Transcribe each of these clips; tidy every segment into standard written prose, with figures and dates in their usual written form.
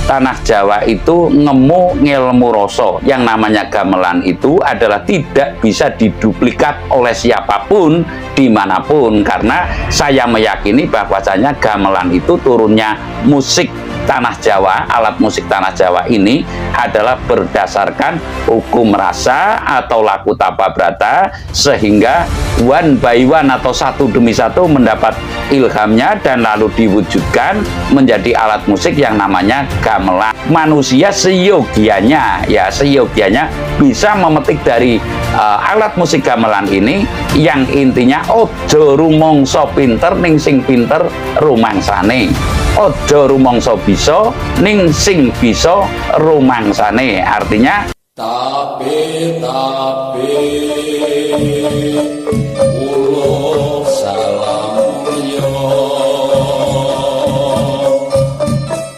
tanah Jawa itu ngemu ngilmu rasa. Yang namanya gamelan itu adalah tidak bisa diduplikat oleh siapapun dimanapun, karena saya meyakini bahwasanya gamelan itu turunnya musik tanah Jawa. Alat musik tanah Jawa ini adalah berdasarkan hukum rasa atau laku tapa brata, sehingga one by one atau satu demi satu mendapat ilhamnya dan lalu diwujudkan menjadi alat musik yang namanya gamelan. Manusia seyogianya, ya seyogianya bisa memetik dari alat musik gamelan ini, yang intinya ojo rumangsa pinter ning sing pinter rumangsane. Ojo rumangsa bisa ning sing bisa rumangsane. Artinya tapi ulo salam yo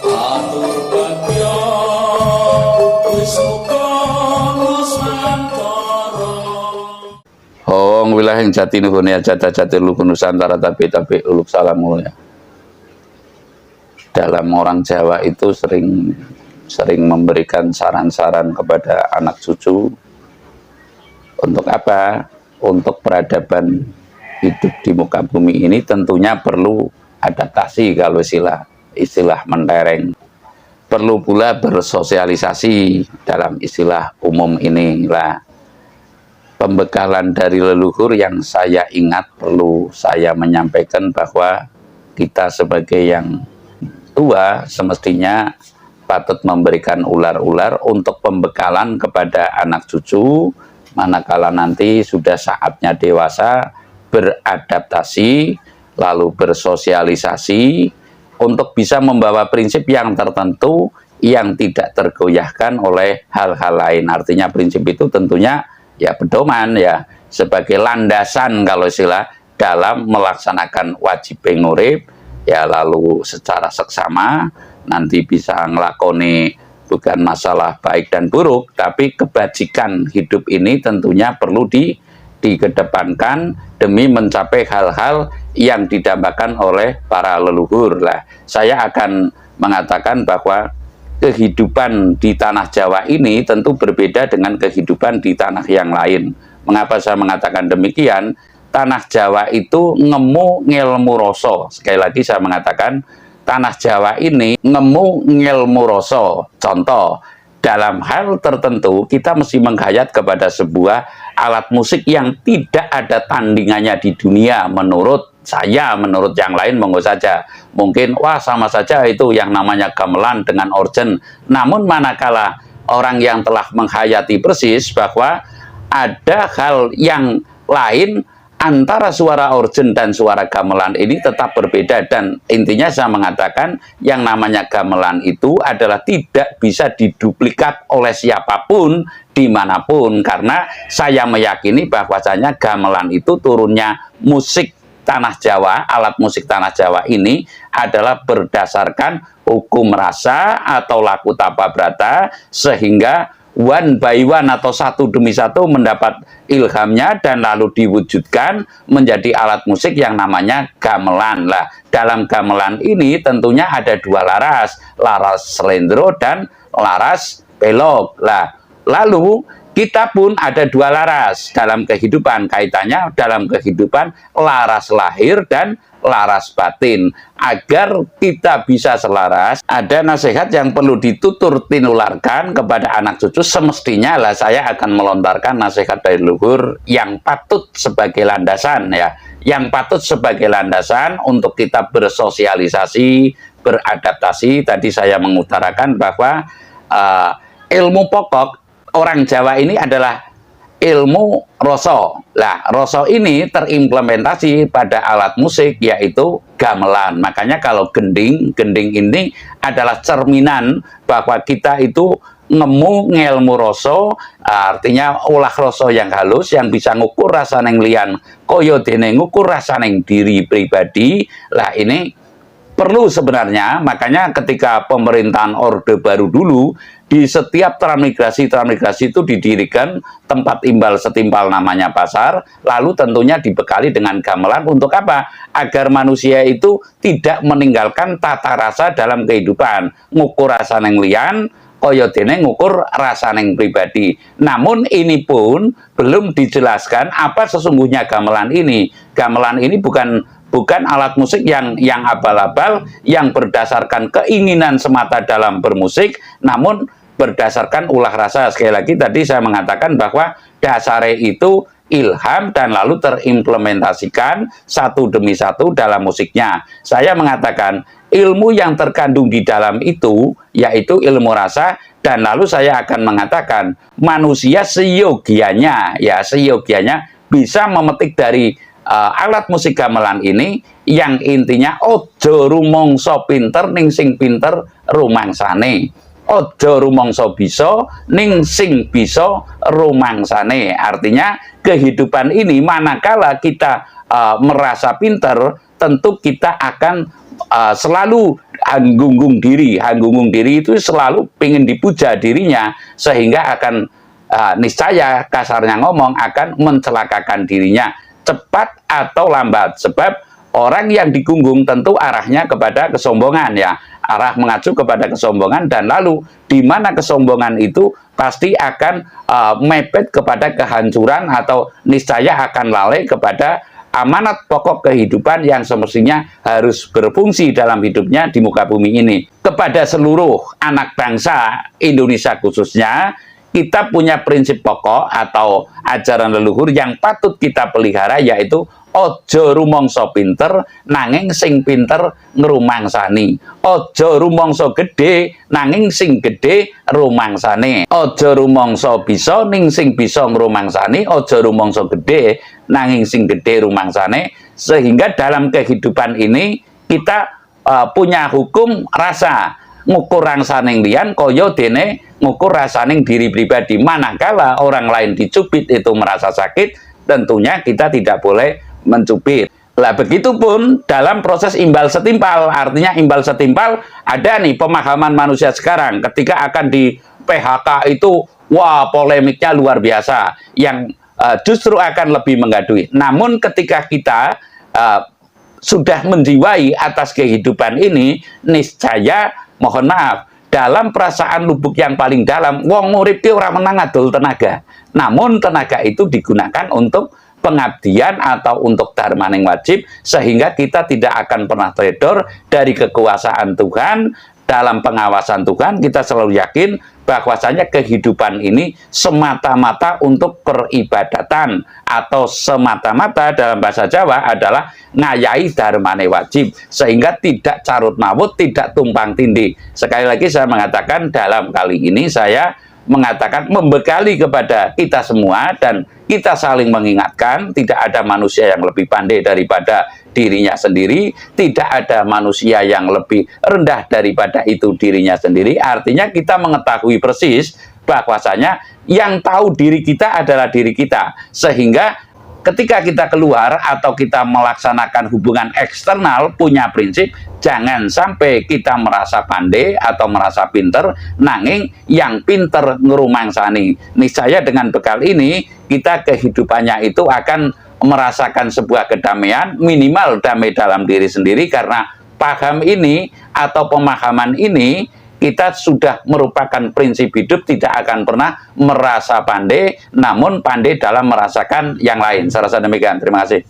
atur bagya wis muga nusantara. Wong wilayah Jatinuhun ya jati-jati Nusantara tapi uluk salam mulia. Dalam orang Jawa itu sering memberikan saran-saran kepada anak cucu. Untuk apa? Untuk peradaban hidup di muka bumi ini tentunya perlu adaptasi, kalau istilah mentereng. Perlu pula bersosialisasi dalam istilah umum inilah. Pembekalan dari leluhur yang saya ingat perlu saya menyampaikan bahwa kita sebagai yang tua semestinya patut memberikan ular-ular untuk pembekalan kepada anak cucu manakala nanti sudah saatnya dewasa, beradaptasi lalu bersosialisasi untuk bisa membawa prinsip yang tertentu yang tidak tergoyahkan oleh hal-hal lain. Artinya prinsip itu tentunya ya pedoman, ya sebagai landasan kalau istilah dalam melaksanakan wajib ngurip, ya lalu secara seksama nanti bisa ngelakoni bukan masalah baik dan buruk, tapi kebajikan hidup ini tentunya perlu dikedepankan demi mencapai hal-hal yang didambakan oleh para leluhur. Lah, saya akan mengatakan bahwa kehidupan di tanah Jawa ini tentu berbeda dengan kehidupan di tanah yang lain. Mengapa saya mengatakan demikian? Tanah Jawa itu ngemu ngilmu rasa. Sekali lagi saya mengatakan tanah Jawa ini ngemu ngilmu rasa. Contoh, dalam hal tertentu kita mesti menghayat kepada sebuah alat musik yang tidak ada tandingannya di dunia. Menurut saya, menurut yang lain monggo saja. Mungkin wah sama saja itu yang namanya gamelan dengan organ. Namun manakala orang yang telah menghayati persis bahwa ada hal yang lain antara suara organ dan suara gamelan ini tetap berbeda, dan intinya saya mengatakan yang namanya gamelan itu adalah tidak bisa diduplikat oleh siapapun dimanapun, karena saya meyakini bahwasanya gamelan itu turunnya musik tanah Jawa. Alat musik tanah Jawa ini adalah berdasarkan hukum rasa atau laku tapa brata, sehingga one by one atau satu demi satu mendapat ilhamnya dan lalu diwujudkan menjadi alat musik yang namanya gamelan. Lah, dalam gamelan ini tentunya ada dua laras slendro dan laras pelok. Lah, lalu kita pun ada dua laras dalam kehidupan, kaitannya dalam kehidupan laras lahir dan laras batin. Agar kita bisa selaras, ada nasihat yang perlu ditutur tinularkan kepada anak cucu. Semestinya lah saya akan melontarkan nasihat dari luhur yang patut sebagai landasan, ya, yang patut sebagai landasan untuk kita bersosialisasi, beradaptasi. Tadi saya mengutarakan bahwa ilmu pokok orang Jawa ini adalah ilmu rasa. Lah, rasa ini terimplementasi pada alat musik yaitu gamelan. Makanya kalau gending ini adalah cerminan bahwa kita itu ngemu ngelmu rasa, artinya olah rasa yang halus yang bisa ngukur rasaning liyan kaya dene ngukur rasaning diri pribadi. Lah, ini perlu sebenarnya, makanya ketika pemerintahan Orde Baru dulu, di setiap transmigrasi itu didirikan tempat imbal setimpal namanya pasar, lalu tentunya dibekali dengan gamelan untuk apa? Agar manusia itu tidak meninggalkan tata rasa dalam kehidupan, ngukur rasa neng liyan, kaya dene ngukur rasaning pribadi. Namun ini pun belum dijelaskan apa sesungguhnya gamelan ini. Gamelan ini bukan alat musik yang abal-abal, yang berdasarkan keinginan semata dalam bermusik, namun berdasarkan ulah rasa. Sekali lagi tadi saya mengatakan bahwa dasarnya itu ilham dan lalu terimplementasikan satu demi satu dalam musiknya. Saya mengatakan ilmu yang terkandung di dalam itu yaitu ilmu rasa, dan lalu saya akan mengatakan manusia seyogianya bisa memetik dari alat musik gamelan ini yang intinya ojo rumangsa pinter ning sing pinter rumangsane, ojo rumangsa bisa ning sing bisa rumangsane. Artinya kehidupan ini manakala kita merasa pinter, tentu kita akan selalu hanggung diri itu selalu ingin dipuja dirinya, sehingga akan niscaya kasarnya ngomong akan mencelakakan dirinya cepat atau lambat. Sebab orang yang digunggung tentu arahnya kepada kesombongan, ya, arah mengacu kepada kesombongan, dan lalu di mana kesombongan itu pasti akan mepet kepada kehancuran atau niscaya akan lalai kepada amanat pokok kehidupan yang semestinya harus berfungsi dalam hidupnya di muka bumi ini. Kepada seluruh anak bangsa Indonesia khususnya, kita punya prinsip pokok atau ajaran leluhur yang patut kita pelihara, yaitu ojo rumangsa pinter nanging sing pinter ngrumangsani, ojo rumangsa gedhe nanging sing gedhe rumangsane, ojo rumangsa bisa ning sing bisa ngrumangsani, ojo rumangsa gedhe nanging sing gedhe rumangsane. Sehingga dalam kehidupan ini kita punya hukum rasa, ngukur rangsaning liyan kaya dene ngukur rasaning diri pribadi. Manakala orang lain dicubit itu merasa sakit, tentunya kita tidak boleh mencubit. Lah begitupun dalam proses imbal setimpal. Artinya imbal setimpal ada nih pemahaman manusia sekarang ketika akan di PHK itu, wah polemiknya luar biasa, yang justru akan lebih menggaduhi. Namun ketika kita sudah menjiwai atas kehidupan ini, niscaya mohon maaf, dalam perasaan lubuk yang paling dalam, wong urip ki ora menang adol tenaga. Namun tenaga itu digunakan untuk pengabdian atau untuk dharmaning wajib, sehingga kita tidak akan pernah teledor dari kekuasaan Tuhan. Dalam pengawasan Tuhan kita selalu yakin bahwasanya kehidupan ini semata-mata untuk peribadatan, atau semata-mata dalam bahasa Jawa adalah ngayai dharmane wajib, sehingga tidak carut mawut, tidak tumpang tindih. Sekali lagi saya mengatakan, dalam kali ini saya mengatakan membekali kepada kita semua, dan kita saling mengingatkan, tidak ada manusia yang lebih pandai daripada dirinya sendiri, tidak ada manusia yang lebih rendah daripada itu dirinya sendiri. Artinya kita mengetahui persis bahwasanya yang tahu diri kita adalah diri kita, sehingga ketika kita keluar atau kita melaksanakan hubungan eksternal, punya prinsip jangan sampai kita merasa pandai atau merasa pinter, nanging yang pinter ngerumangsani. Niscaya dengan bekal ini kita kehidupannya itu akan merasakan sebuah kedamaian, minimal damai dalam diri sendiri, karena paham ini atau pemahaman ini kita sudah merupakan prinsip hidup, tidak akan pernah merasa pandai, namun pandai dalam merasakan yang lain. Saya rasa demikian. Terima kasih.